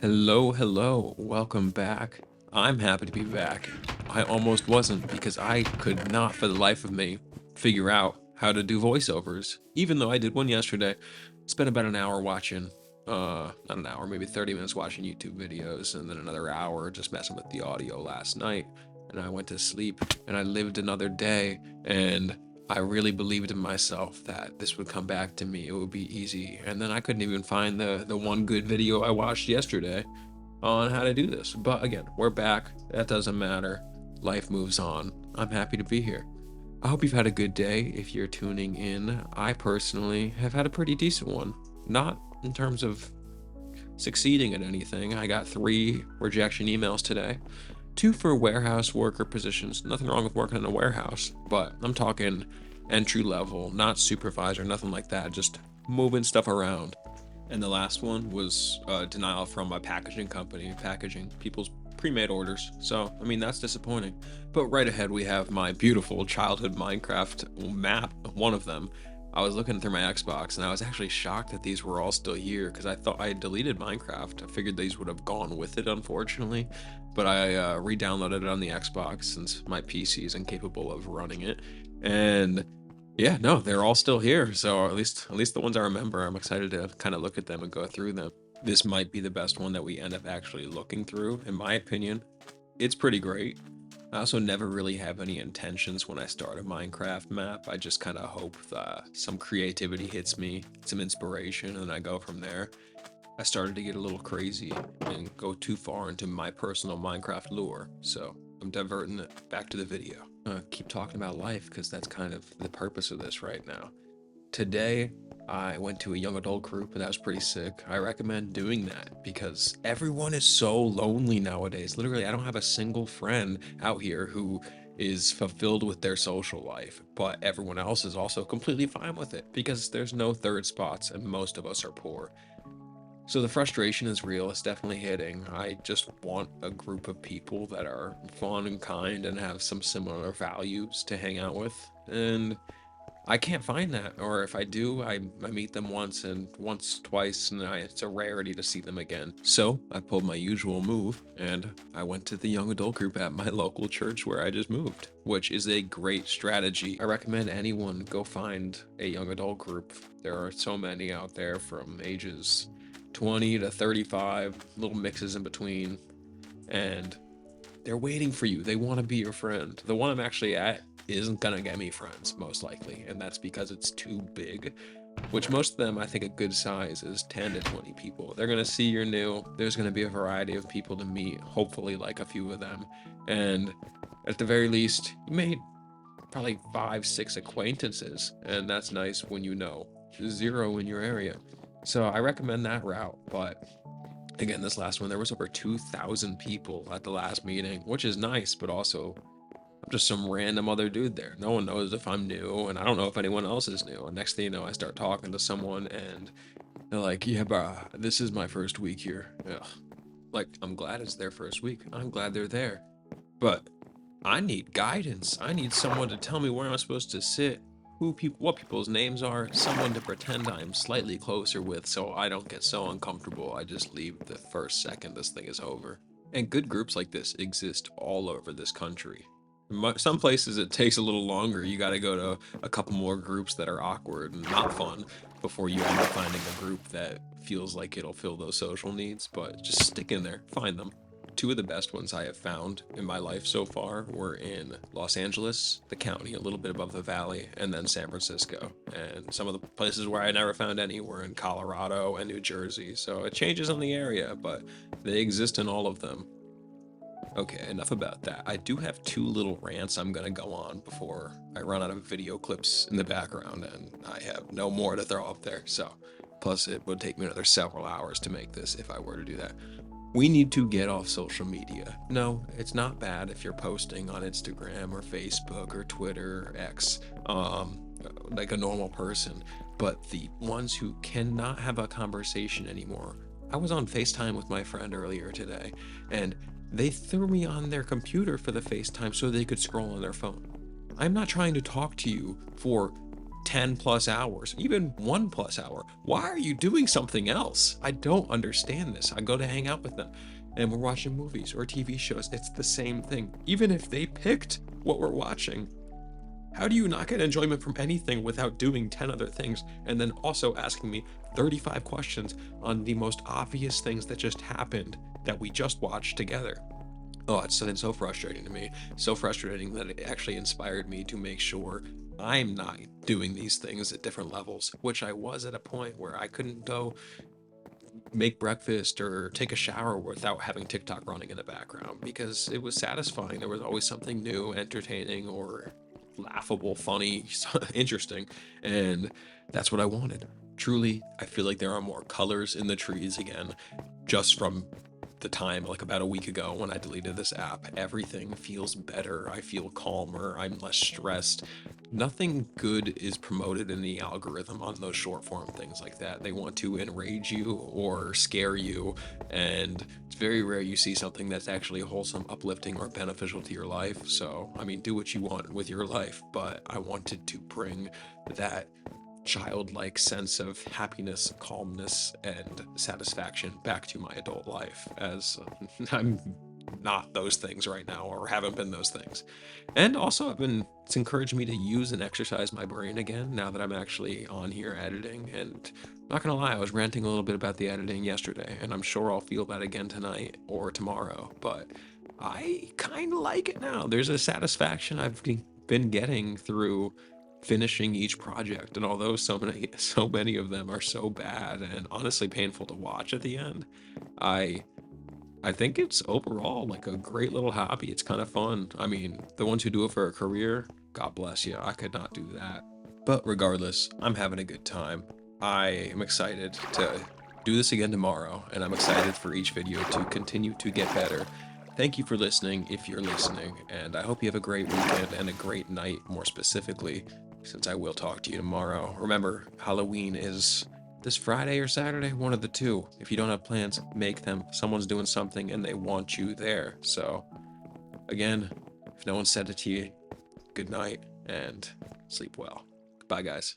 Hello, welcome back. I'm happy to be back. I almost wasn't because I could not for the life of me figure out how to do voiceovers, even though I did one yesterday. Spent about an hour watching, not an hour, maybe 30 minutes watching YouTube videos, and then another hour just messing with the audio last night. And I went to sleep and I lived another day, and I really believed in myself that this would come back to me. It would be easy. And then I couldn't even find the one good video I watched yesterday on how to do this. But again, we're back. That doesn't matter. Life moves on. I'm happy to be here. I hope you've had a good day if you're tuning in. I personally have had a pretty decent one. Not in terms of succeeding at anything. I got 3 rejection emails today. 2 for warehouse worker positions. Nothing wrong with working in a warehouse, but I'm talking entry level, not supervisor, nothing like that. Just moving stuff around. And the last one was denial from a packaging company, packaging people's pre-made orders. So, I mean, that's disappointing. But right ahead, we have my beautiful childhood Minecraft map, one of them. I was looking through my Xbox and I was actually shocked that these were all still here because I thought I had deleted Minecraft. I figured these would have gone with it, unfortunately. But I re-downloaded it on the Xbox since my PC is incapable of running it. And yeah, no, they're all still here. So at least the ones I remember, I'm excited to kind of look at them and go through them. This might be the best one that we end up actually looking through, in my opinion. It's pretty great. I also never really have any intentions when I start a Minecraft map. I just kind of hope that some creativity hits me, some inspiration, and I go from there. I started to get a little crazy and go too far into my personal Minecraft lore, so I'm diverting it back to the video. Keep talking about life because that's kind of the purpose of this right now. Today, I went to a young adult group and that was pretty sick. I recommend doing that because everyone is so lonely nowadays. Literally, I don't have a single friend out here who is fulfilled with their social life, but everyone else is also completely fine with it because there's no third spots and most of us are poor. So the frustration is real. It's definitely hitting. I just want a group of people that are fun and kind and have some similar values to hang out with. And I can't find that. Or if I do, I meet them once, twice, and it's a rarity to see them again. So I pulled my usual move and I went to the young adult group at my local church where I just moved, which is a great strategy. I recommend anyone go find a young adult group. There are so many out there from ages 20 to 35, little mixes in between, and they're waiting for you. They want to be your friend. The one I'm actually at isn't gonna get me friends, most likely, and that's because it's too big, which most of them, I think a good size is 10 to 20 people. They're gonna see you're new. There's gonna be a variety of people to meet, hopefully like a few of them, and at the very least, you made probably 5, 6 acquaintances, and that's nice when you know 0 in your area. So I recommend that route. But again, this last one, there was over 2,000 people at the last meeting, which is nice, but also I'm just some random other dude there. No one knows if I'm new, and I don't know if anyone else is new. And next thing you know, I start talking to someone, and they're like, "Yeah, bro, this is my first week here." Ugh. Like, I'm glad it's their first week. I'm glad they're there, but I need guidance. I need someone to tell me where I'm supposed to sit, what people's names are, someone to pretend I'm slightly closer with so I don't get so uncomfortable I just leave the first second this thing is over. And good groups like this exist all over this country. Some places it takes a little longer. You got to go to a couple more groups that are awkward and not fun before you end up finding a group that feels like it'll fill those social needs. But just stick in there, find them. 2 of the best ones I have found in my life so far were in Los Angeles, the county, a little bit above the valley, and then San Francisco. And some of the places where I never found any were in Colorado and New Jersey. So it changes on the area, but they exist in all of them. Okay, enough about that. I do have 2 little rants I'm gonna go on before I run out of video clips in the background, and I have no more to throw up there. So, plus it would take me another several hours to make this if I were to do that. We need to get off social media. No, it's not bad if you're posting on Instagram or Facebook or Twitter or X, like a normal person. But the ones who cannot have a conversation anymore. I was on FaceTime with my friend earlier today, and they threw me on their computer for the FaceTime so they could scroll on their phone. I'm not trying to talk to you for 10 plus hours, even 1 plus hour. Why are you doing something else? I don't understand this. I go to hang out with them and we're watching movies or TV shows. It's the same thing. Even if they picked what we're watching, how do you not get enjoyment from anything without doing 10 other things and then also asking me 35 questions on the most obvious things that just happened that we just watched together? Oh, it's been so frustrating to me. So frustrating that it actually inspired me to make sure I'm not doing these things at different levels, which I was at a point where I couldn't go make breakfast or take a shower without having TikTok running in the background because it was satisfying. There was always something new, entertaining, or laughable, funny, interesting. And that's what I wanted. Truly, I feel like there are more colors in the trees again, just from the time like about a week ago when I deleted this app. Everything feels better. I feel calmer. I'm less stressed. Nothing good is promoted in the algorithm on those short form things like that. They want to enrage you or scare you, and it's very rare you see something that's actually wholesome, uplifting, or beneficial to your life. So, I mean, do what you want with your life, but I wanted to bring that childlike sense of happiness, calmness, and satisfaction back to my adult life, as I'm not those things right now or haven't been those things. And also, it's encouraged me to use and exercise my brain again now that I'm actually on here editing. And not gonna lie, I was ranting a little bit about the editing yesterday, and I'm sure I'll feel that again tonight or tomorrow, but I kind of like it now. There's a satisfaction I've been getting through finishing each project, and although so many of them are so bad and honestly painful to watch at the end, I I think it's overall like a great little hobby. It's kind of fun. I mean, the ones who do it for a career, God bless you. I could not do that. But regardless, I'm having a good time. I am excited to do this again tomorrow, and I'm excited for each video to continue to get better. Thank you for listening if you're listening, and I hope you have a great weekend and a great night, more specifically, since I will talk to you tomorrow. Remember, Halloween is this Friday or Saturday, one of the two. If you don't have plans, make them. Someone's doing something and they want you there. So, again, if no one said it to you, good night and sleep well. Bye, guys.